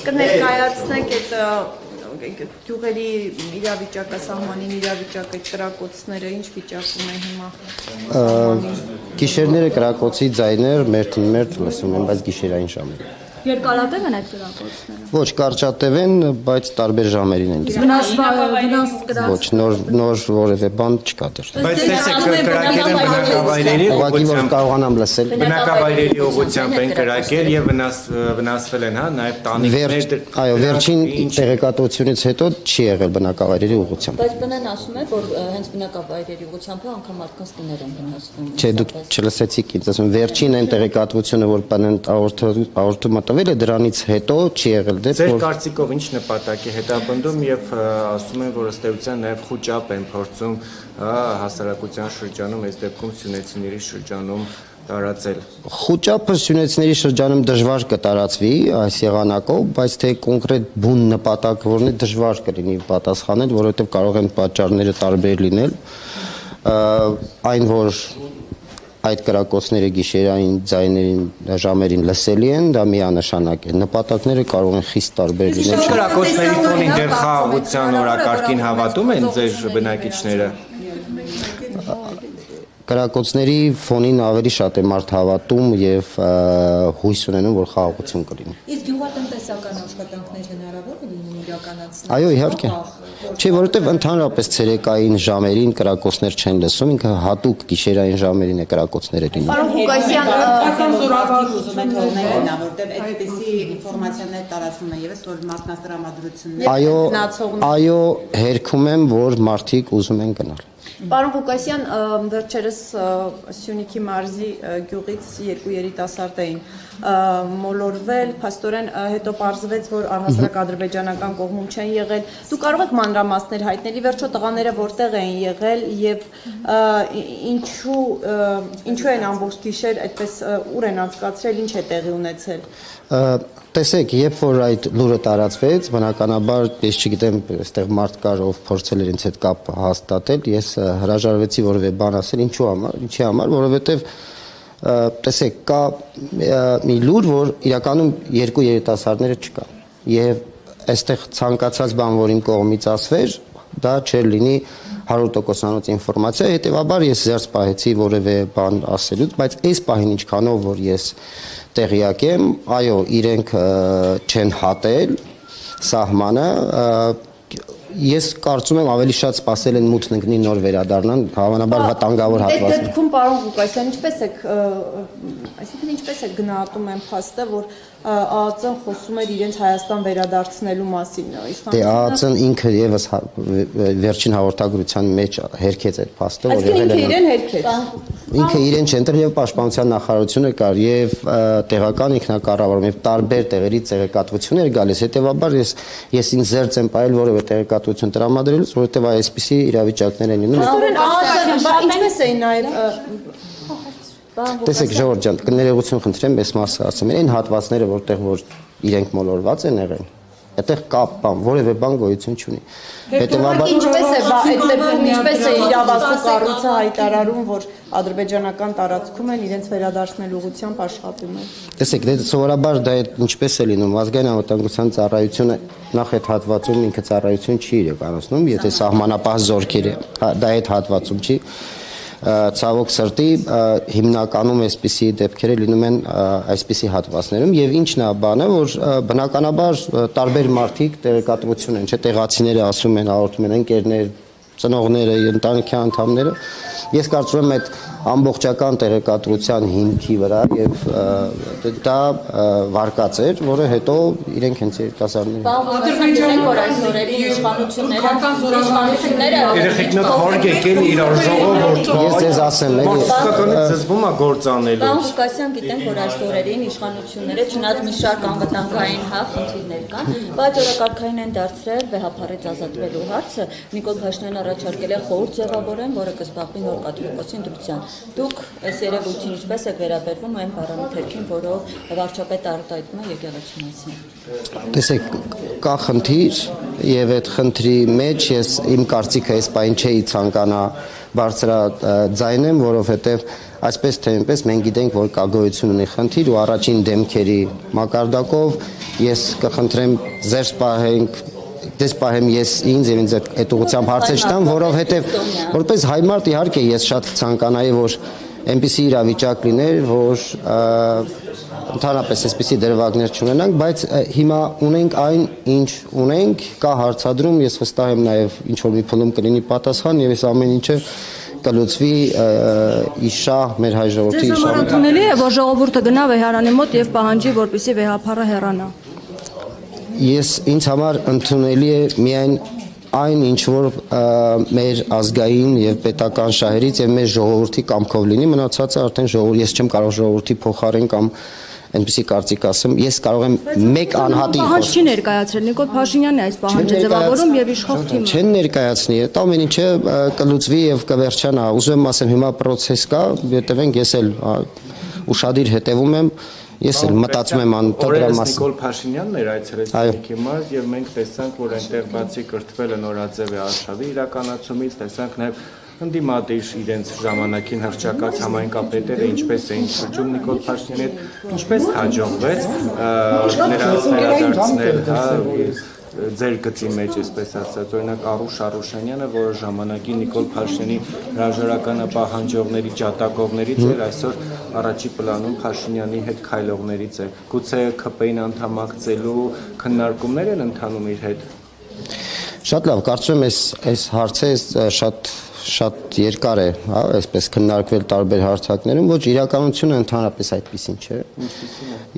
կներկայացնեք այդ գյուղերի իրավիճակը, սահմանին իրավիճակը, այդ կրակոցները ինչ վիճակում է հիմա։ Գիշերները կրակոցի ձայներ մերթ լսում են, բայց գիշերային ժամերին։ Երկարատև են այդ կրակոցները։ Ոչ, կարճատև են, բայց տարբեր ժամերին են։ Վնաս Ոչ, նոր որևէ բան չկա դեռ։ Բայց տեսեք կրակել են բնակավայրերի Ուղղակի որ կարողանամ լսել։ Բնակավայրերի ուղղությամբ են կրակել եւ վնասվել են, հա, նաեւ տանիքներ։ Այո, վերջին տեղեկատվությունից հետո չի եղել բնակավայրերի ուղղությամբ։ Բայց բնեն ասում է, որ հենց բնակավայրերի ուղղությամբ անգամ մարդկանց տներ են վնասվում։ Չէ, դուք չլսեցիք ինձ, ասում վերջին այն տեղեկատվությունը, որ բանեն հաղորդումը տվել է, դրանից հետո չի եղել դեպք, Ձեր կարծիքով ինչ նպատակ է հետապնդում եւ ասում են, որ ըստ էության նաեւ խոճապ են փորձում հասարակության շրջանում, այս դեպքում սյունեցիների շրջանում տարածել։ Խոճապը սյունեցիների շրջանում դժվար կտարածվի այս եղանակով, բայց թե կոնկրետ բուն նպատակը որն է դժվար կլինի պատասխանել, որովհետև կարող են պատճառները տարբեր լինել։ Այն որ այդ կրակոցները գիշերային ձայներին ժամերին լսելի են, դա միանշանակ է։ Նպատակները կարող են խիստ տարբեր լինել։ Կրակոցների ֆոնին դեռ խաղաղության օրակարգին հավատում են ձեր բնակիչները։ Կրակոցների ֆոնին ավելի շատ է մարդ հավատում եւ հույս ունենում, որ խաղաղություն կլինի։ Իսկ գյուղատնտեսական աշխատանքներ հնարավոր է լինում իրականացնել։ Այո, իհարկե։ Չէ, որովհետև ընդհանրապես ցերեկային ժամերին կրակոցներ չեն լսում, ինքը հատուկ գիշերային ժամերին է կրակոցները լինում։ Պարոն Ղուկասյան, զորավարտ ուզում են թողնել նա, որտեղ այդպիսի ինֆորմացիաներ տարածվում են եւս, որ մարտնաստրամադրություններ։ Այո, հերքում եմ, որ մարդիկ ուզում են գնալ։ Պարոն Ղուկասյան, վերջերս Սյունիքի մարզի գյուղից երկու երիտասարդ էին մոլորվել, փաստորեն հետո պարզվեց, որ առհասարակ ադրբեջանական կողմում չեն եղել։ Դուք կարող եք մանրամասներ հայտնել, ի վերջո տղաները որտեղ էին եղել եւ ինչու են ամբողջ գիշեր այդպես ուր են անցկացրել, ինչ է տեղի ունեցել։ Տեսեք, երբ որ այդ լուրը տարածվեց, բնականաբար ես չգիտեմ, այստեղ մարդ կար, ով փորձել էր ինձ հետ կապ հաստատել, ես հրաժարվեցի որևէ բան ասել, ինչի համար, որովհետև տեսեք, կա մի լուր, որ իրականում երկու երիտասարդները չկան, եւ այստեղ ցանկացած բան, որ իմ կողմից ասվեր, դա չէր լինի 100%-անոց ինֆորմացիա, հետեւաբար ես զերծ պահեցի որևէ բան ասելուց, բայց այս պահին ինչքանով որ ես տեղյակ եմ, այո, իրենք չեն հատել սահմանը, ես կարծում եմ ավելի շատ սպասել են մութն ընկնի նոր վերադառնան, հավանաբար վտանգավոր հատվածներ։ Այդ դեպքում պարոն Ղուկասյան, ինչպես եք գնահատում են փաստը, որ ԱԱԾ-ն խոսում էր իրենց Հայաստան վերադարձնելու մասին։ Դե ԱԱԾ-ն ինքը եւս վերջին հաղորդագրության մեջ հերքեց այդ փաստը, որ եղել է իրեն հերքեց։ Ինքը իրեն չընտրել եւ պաշտպանության նախարարությունը կար եւ տեղական ինքնակառավարում եւ տարբեր տեղերից տեղեկատվություններ գալիս, հետեւաբար ես ինձ զերծ եմ պահել որևէ տեղեկատվություն տրամադրելուց, որովհետեւ այսպիսի իրավիճակներ են լինում։ Պաստորեն ԱԱԾ-ն ինչպես էին նաեւ Տեսեք Ժողովուրդ ջան, կներողություն խնդրեմ, այս մասը ասում են, այն հատվածները, որտեղ որ իրենք մոլորված են եղել, այդտեղ կա բան, որևէ բան գոյություն չունի։ Հետևաբար ինչպես է իրավասու կառույցը հայտարարում, որ ադրբեջանական տարածքում են իրենց վերադարձնելու ուղղությամբ աշխատում են։ Տեսեք, դե սովորաբար դա ինչպես է լինում, ազգային անվտանգության ծառայությունը նախ այդ հատվածում ինքը ծառայություն չի իրականացնում, եթե սահմանապահ զորքեր է, դա այդ հատվածում չի։ Ցավոք սրտի հիմնականում այսպիսի դեպքերը լինում են այսպիսի հատվածներում եւ ինչն է բանը, որ բնականաբար տարբեր մարդիկ տեղեկատվություն են, չէ, տեղացիները ասում են, հաղորդում են ընկերներ, ծնողները, ընտանիքի անդամները, ես կարծում եմ այդ ամբողջական տեղեկատվության հիմքի վրա եւ դա վարկած էր, որը հետո իրենք հենց երիտասարդները Ադրբեջանի որ այս օրերի իշխանությունները երեխեքնոց հարգ եկել իրար ժողովուրդ։ Ես ձեզ ասեմ, Մարդկականից զզվում է գործանելու։ Պարոն Ղուկասյան, գիտենք, որ այս օրերին իշխանությունները չնայած մի շարք անվտանգային խնդիրներ կան, բայց օրակարգային են դարձրել վեհափառից ազատվելու հարցը։ Նիկոլ Փաշինյանը առաջարկել է խորհուրդ ձևավորեն, որը կզբաղվի նոր կաթողիկոսի ընտրության։ Դուք այս երևույթին ինչպես եք վերաբերվում այն բառանաթերքին, որով վարչապետը արտահայտվում է եկեղեցու մասին։ Տեսեք, կա խնդիր եւ այդ խնդրի մեջ ես իմ կարծիքը այս պայն չէի ցանկանա բարձրաձայնեմ, որովհետեւ այսպես թե այնպես մենք գիտենք, որ կա գոյություն ունի խնդիր ու առաջին դեմքերի մակարդակով ես կխնդրեմ ձեր պահենք դες պահեմ ես ինձ եւ ինձ այդ ուղղությամբ հարցեր չտամ, որովհետեւ որպես հայ մարդ իհարկե ես շատ ցանկանայի որ այնպիսի իրավիճակ լիներ, որ ընդհանրապես այսպիսի դրվագներ չունենանք, բայց հիմա ունենք այն, ինչ ունենք, կա հարցադրում, ես վստահ եմ նաև ինչ որ մի փուլում կլինի պատասխան եւ այս ամեն ինչը կլուծվի իշա մեր հայ ժողովրդի իշա։ Ձեզ ընդունելի է, որ ժողովուրդը գնա վեհարանի մոտ եւ պահանջի, որպեսզի վեհապարը հեռանա։ Ես ինձ համար ընդունելի է միայն այն ինչ որ մեր ազգային եւ պետական շահերից եւ մեր ժողովրդի կամքով լինի, մնացածը արդեն ես չեմ կարող ժողովրդի փոխարեն կամ այնպեսի կարծիք ասեմ, ես կարող եմ մեկ անհատի պահանջ չի ներկայացրել Նիկոլ Փաշինյանը այս պահանջը ձևավորում եւ իշխող թիմը։ Չեն ներկայացնի, այդ ամեն ինչը կլուծվի եւ կվերջանա։ Ուզում եմ ասեմ, հիմա process կա, հետևենք, ես էլ ուշադիր հետևում եմ, ես էլ մտածում եմ դրա մասին։ Նիկոլ Փաշինյանն էր այցելել Սյունիքի մարզ եւ մենք տեսանք, որ այնտեղ բացի կրթվելը նորաձև է արշավի իրականացումից, տեսանք նաեւ ընդդիմադիր իրենց ժամանակին հռչակած համայնքապետերը ինչպես էին շրջում Նիկոլ Փաշինյանի հետ, ինչպես հաջողվեց նրանց ներադարձնել, ձեր գծի մեջ, այսպես ասած, օրինակ Արուշ Արուշանյանը, որը ժամանակի Նիկոլ Փաշինյանի հրաժարականը պահանջողների ջատագովներից էր, այսօր առաջի պլանում Փաշինյանի հետ քայլողներից է։ Գուցե ԿՊ-ին անդամակցելու քննարկումներ են ընթանում իր հետ։ Շատ լավ, կարծում եմ այս հարցը շատ երկար է, հա, այսպես քննարկվել տարբեր հարթակներում, ոչ իրականությունը ընդհանրապես այդպեսին չէ։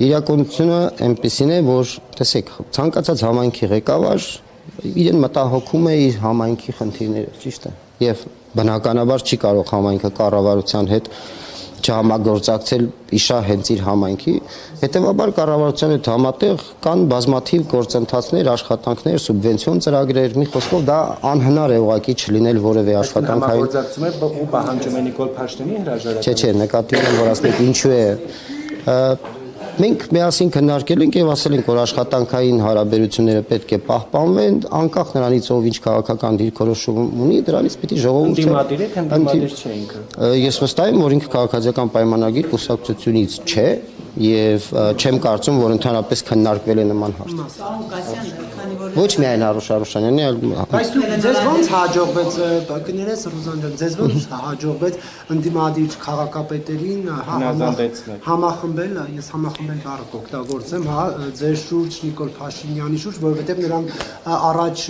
Իրականությունը այնպեսին է, որ տեսեք, ցանկացած համայնքի ղեկավար իրեն մտահոգում է իր համայնքի խնդիրները, ճիշտ է։ Եվ բնականաբար չի կարող համայնքը կառավարության հետ չհամագործակցել իշա հենց իր համայնքի, հետևաբար կառավարության հետ համատեղ կան բազմաթիվ գործընթացներ, աշխատանքներ, սուբվենցիոն ծրագրեր, մի խոսքով դա անհնար է ուղղակի չլինել որևէ աշխատանքային։ Համագործակցում է ու պահանջում է Նիկոլ Փաշինյանի հրաժարականը։ Չէ, նկատի ունեմ, որ ասենք ինչու է։ Մենք միասին քննարկել ենք եւ ասել ենք, որ աշխատանքային հարաբերությունները պետք է պահպանվեն, անկախ նրանից ով ինչ քաղաքական դիրքորոշում ունի, դրանից պիտի ժողովուրդը ընդդիմադիր է, ընդդիմադիր չէ ինքը։ Ես վստահ եմ, որ ինքը քաղաքացիական պայմանագիր կուսակցությունից չէ եւ չեմ կարծում, որ ընդհանրապես քննարկվել է նման հարց։ Ոչ միայն Արուշ Արուշանյանի, այլ բայց ձեզ ո՞նց հաջողվեց, կներես Ռուզան ջան, ձեզ ո՞նց հաջողվեց ընդդիմադիր քաղաքապետերին համախմբել, ես համախմբել բառը կօգտագործեմ, հա, ձեր շուրջ Նիկոլ Փաշինյանի շուրջ, որովհետեւ նրանք առաջ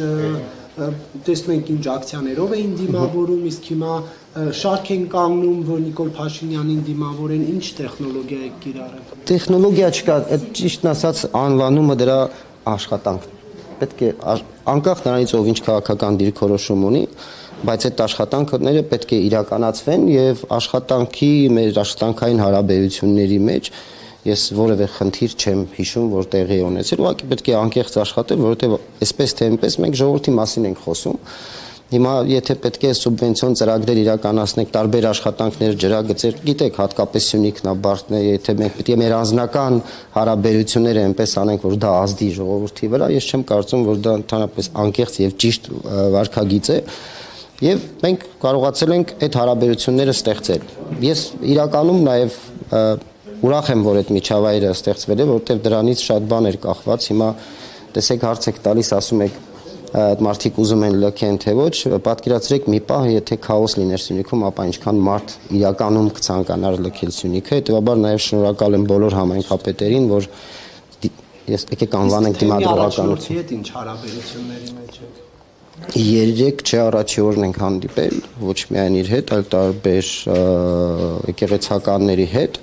տեսնում ենք ինչ ակցիաներով էին դիմավորում, իսկ հիմա շարք են կանգնում, որ Նիկոլ Փաշինյանին դիմավորեն, ինչ տեխնոլոգիա է կիրառել։ Տեխնոլոգիա չկա, այդ ճիշտն ասած անվանումը դրա աշխատանք։ Պետք է անկախ նրանից ով ինչ քաղաքական դիրքորոշում ունի, բայց այդ աշխատանքները պետք է իրականացվեն եւ մեր աշխատանքային հարաբերությունների մեջ ես որևէ խնդիր չեմ հիշում, որ տեղի է ունեցել, ուղղակի պետք է անկեղծ աշխատել, որովհետեւ այսպես թե այնպես մենք ժողովրդի մասին ենք խոսում։ Հիմա եթե պետք է սուբվենցիոն ծրագրեր իրականացնենք, տարբեր աշխատանքներ, ջրագծեր, գիտեք, հատկապես Սյունիքն է, Բարդն է, եթե մենք պետք է մեր անձնական հարաբերությունները այնպես անենք, որ դա ազդի ժողովրդի վրա, ես չեմ կարծում, որ դա ընդհանրապես անկեղծ եւ ճիշտ վարքագիծ է, եւ մենք կարողացել ենք այդ հարաբերությունները ստեղծել։ Ես իրականում նաեւ ուրախ եմ, որ այդ միջավայրը ստեղծվել է, որովհետեւ դրանից շատ բան էր կախված։ Հիմա տեսեք հարց եք տալիս, ասում եք մարդիկ ուզում են լքեն թե ոչ, պատկերացրեք մի պահ, եթե քաոս լիներ Սյունիքում, ապա ինչքան մարդ իրականում կցանկանար լքել Սյունիքը, հետեւաբար նաեւ շնորհակալ եմ բոլոր համայնքապետերին, որ ես եկեք անվանենք դիմադրողականություն։ Հետ ինչ հարաբերությունների մեջ եք։ 3 չէ առաջի օրն ենք հանդիպել, ոչ միայն իր հետ, այլ տարբեր եկեղեցականների հետ։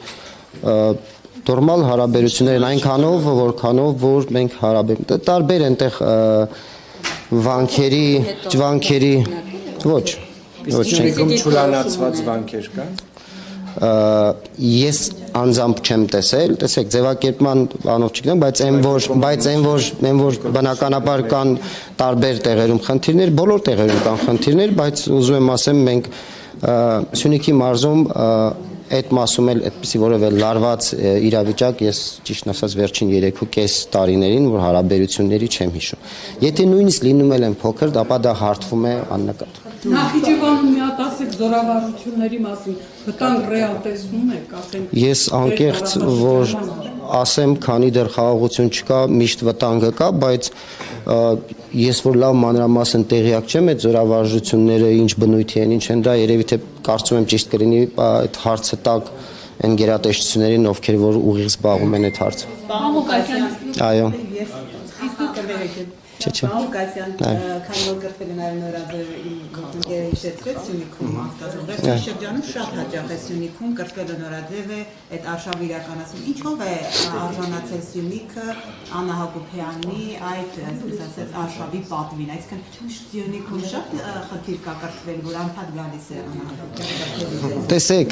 Նորմալ հարաբերություններ են այնքանով, որքանով որ մենք տարբեր այնտեղ վանքերի ոչ Սյունիքում չուլանացված վանքեր կան։ Ես անձամբ չեմ տեսել, տեսեք ձևակերպման բանով չգիտեմ, բայց այն որ բնականաբար կան տարբեր տեղերում խնդիրներ, բոլոր տեղերում կան խնդիրներ, բայց ուզում եմ ասեմ մենք Սյունիքի մարզում այդ մասում էլ այդպիսի որևէ լարված իրավիճակ ես ճիշտ ասած վերջին 3.5 տարիներին որ հարաբերությունների չեմ հիշում։ Եթե նույնիսկ լինում են փոքր, ապա դա հարթվում է աննկատ։ Նախիջևանում մի հատ ասեք զորավարությունների մասին, վտանգ ռեալ տեսնում եք, ասենք։ Ես անկեղծ որ ասեմ, քանի դեռ խաղաղություն չկա, միշտ վտանգը կա, բայց ես որ լավ մանրամասն տեղյակ չեմ այդ զորավարժությունները ինչ բնույթի են, ինչ են, դա երևի թե կարծում եմ ճիշտ կլինի այդ հարցը տակ այն գերատեսչություններին, ովքեր որ ուղիղ զբաղվում են այդ հարցը։ Այո։ Պարոն Կասյան, քանի որ կրթվել են նորաձև գործընկերը հիշեցրեց Սյունիքում անցկացրել, շրջանում շատ հաճախ է Սյունիքում կրթվելը նորաձև է այդ արշավը իրականացում։ Ինչով է արժանացել Սյունիքը Աննա Հակոբյանի այդ, այսպես ասած, արշավի պատվին, այսինքն Սյունիքում շատ խնդիր կա կրթվել, որ անփատ գալիս է Աննա Հակոբյանը։ Տեսեք,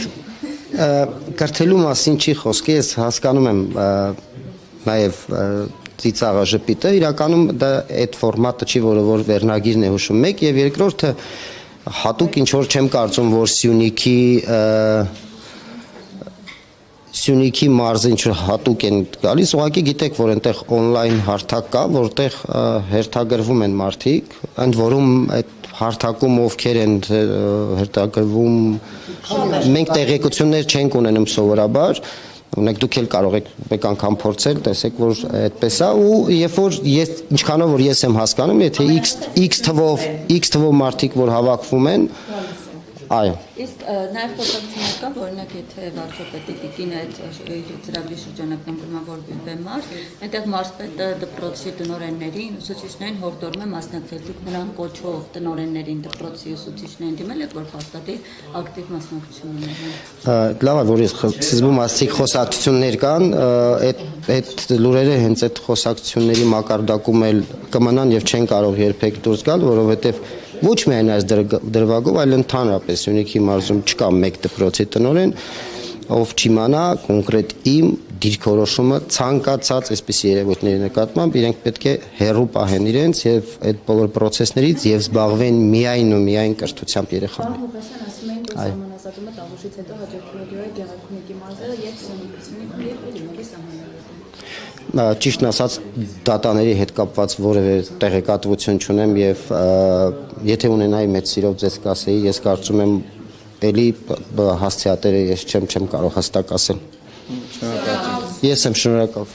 կրթելու մասին չի խոսք, ես հասկանում եմ նաև ծիծաղը ժպիտը, իրականում դա այդ ֆորմատը չի, որը որ վերնագիրն է հուշում մեկ եւ երկրորդը հատուկ ինչ որ չեմ կարծում, որ Սյունիքի մարզը ինչ որ հատուկ են գալիս, ուղղակի գիտեք, որ այնտեղ on-line հարթակ կա, որտեղ հերթագրվում են մարդիկ, ընդ որում այդ հարթակում ովքեր են հերթագրվում, մենք տեղեկություններ չենք ունենում սովորաբար, Ունեք դուք էլ կարող եք մեկ անգամ փորձել, տեսեք որ այդպես է ու երբ որ ես ինչքանով որ ես եմ հասկանում, եթե X թվով մարդիկ որ հավաքվում են, այո։ Իսկ նաև խոսակցություններ կան, օրինակ եթե վարչապետի տիկինը այդ ծրագրի շրջանակում գումարվի մարզ, այնտեղ մարզպետը դպրոցի տնօրեններին, ուսուցիչներին հորդորում է մասնակցել, դուք նրան կոչով տնօրեններին դպրոցի ուսուցիչներին դիմել եք, որ հաստատի ակտիվ մասնակցություն ունենան։ Լավ է, որ ես սկզբում ասացի խոսակցություններ կան, այդ լուրերը հենց այդ խոսակցությունների մակարդակում էլ կմնան եւ չեն կարող երբեք դուրս գալ, որովհետեւ ոչ միայն այս դրվագով, այլ ընդհանրապես Սյունիքի մարզում չկա մեկ դպրոցի տնօրեն, ով չիմանա կոնկրետ իմ դիրքորոշումը ցանկացած այսպիսի երևույթների նկատմամբ, իրենք պետք է հեռու պահեն իրենց եւ այդ բոլոր process-ներից եւ զբաղվեն միայն ու միայն կրթությամբ երեխաների։ Սահմանազատումը տավուշից հետո հաջորդվելու է Գեղարքունիքի մարզերը եւ Սյունիքի եւ Էլիմերի սահմանները։ Ճիշտն ասած դատաների հետ կապված որևէ տեղեկատվություն չունեմ եւ եթե ունենայի մեծ սիրով ձեզ կասեի, ես կարծում եմ էլի հասցեատերը ես չեմ կարող հստակ ասել։ Ես եմ շնորհակալ։